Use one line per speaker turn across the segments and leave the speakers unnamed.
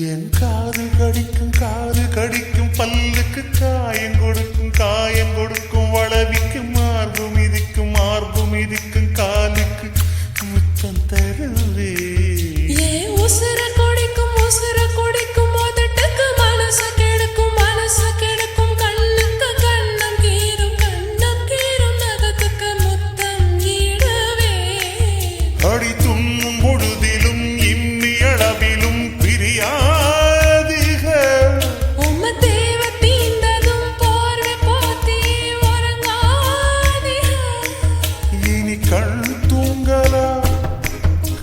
என் காது கடிக்கும் பல்லுக்கு காயம் கொடுக்கும் வளவிக்கு மார்பு மிதிக்கும் காலுக்கு முத்தம் தருவே
உசுர கொடிக்கும் மோதட்டுக்கு மனசு கெடுக்கும் கண்ணுக்கு கண்ணம் கீரும் நகத்துக்கு முத்தம் ஈடவே
அடி துண்ணும் பொழுதிலும் இன்னி அளவிலும் பிரியாதிக
உம்ம தேவ தீண்டதும் போர்வை போத்தி உறங்காதிக
இனி கண் தூங்கலா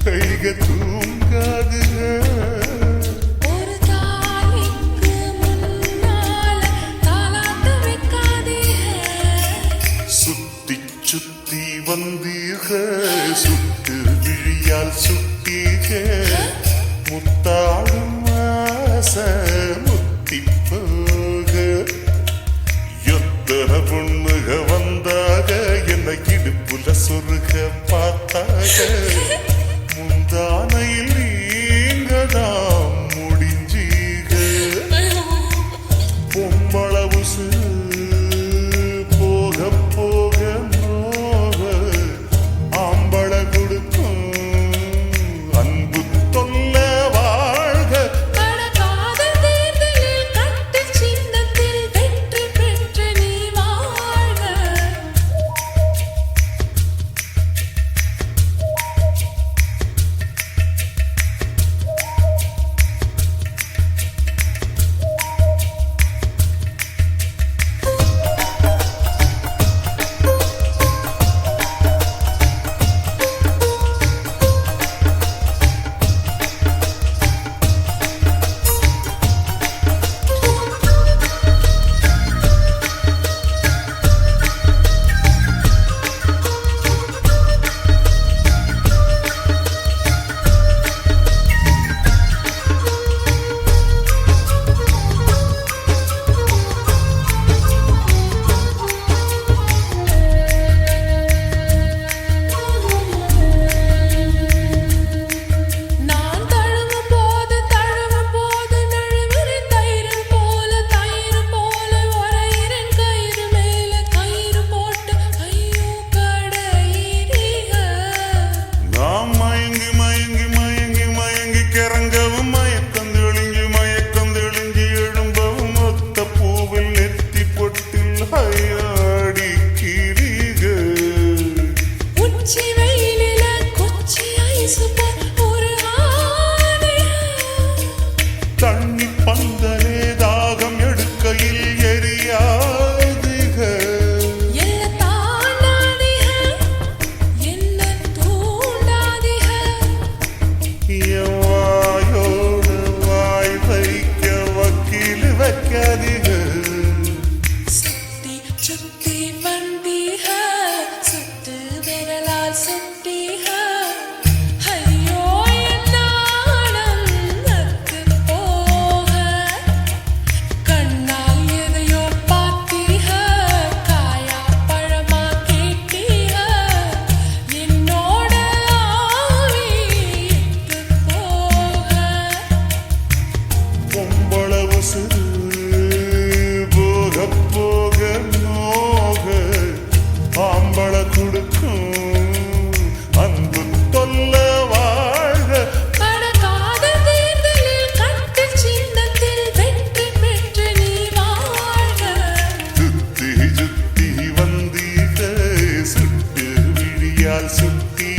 கைக தூங்காதுக
ஒரு தாய்க்கு முன்னால தாலாட்டு வைக்காதீக
சுத்தி வந்தீக சுட்டு விழியால் சுட்டீக முத்தாடும் ஆச முத்தி போக எத்தனை பொண்ணுக வந்தாக என்னை இடுப்புல சொருக பார்த்தாக முந்தானையில் நீங்கதான் முடிஞ்சீக பொம்பளவுசு போக நோக ஆம்பள கொடுக்கும் அன்பு தொல்ல வாழ்க
காதல் தேர்தலில் கட்டு சின்னத்தில் வெற்றி பெற்று நீ வாழ்க நான் தழுவும் போது நழுவுற தயிர் போல ஒரையிறன் கயிறு மேல கயிறு போட்டு ஐயோ கடையிறீக
நாம் மயங்கி கிறங்கவும் மயக்கம் தெளிஞ்சு எழும்பவும் ஒத்த பூவில் நெத்தி பொட்டில் ஐயாடி கிரிக
உச்சி வெயிலில கொச்சி ஐசு போல் ஒரு ஆணைய
தண்ணி பந்தலே தாகம் எடுக்கையில் எரியாதிக
எல்ல தாண்டாதிக என்ன தூண்டாதிக
வாயோடு வாய் வைக்க வக்கீல் வைக்காதிக
சுத்தி வந்தீக சுட்டு விரலால் சுட்டீக ஐயோ என் நாணம் நத்து போக கண்ணால் எதையோ பார்த்தீக காயா பழமா கேட்டீக என்னோட ஆவி இட்டு போக
பொம்பளவுசு போக நோக ஆம்பள கொடுக்கும் அன்பு தொல்ல வாழ்க
காதல் தேர்தலில் கட்டு சின்னத்தில் வெற்றி பெற்று நீ வாழ்க
சுத்தி வந்தீக சுட்டு விழியால் சுட்டி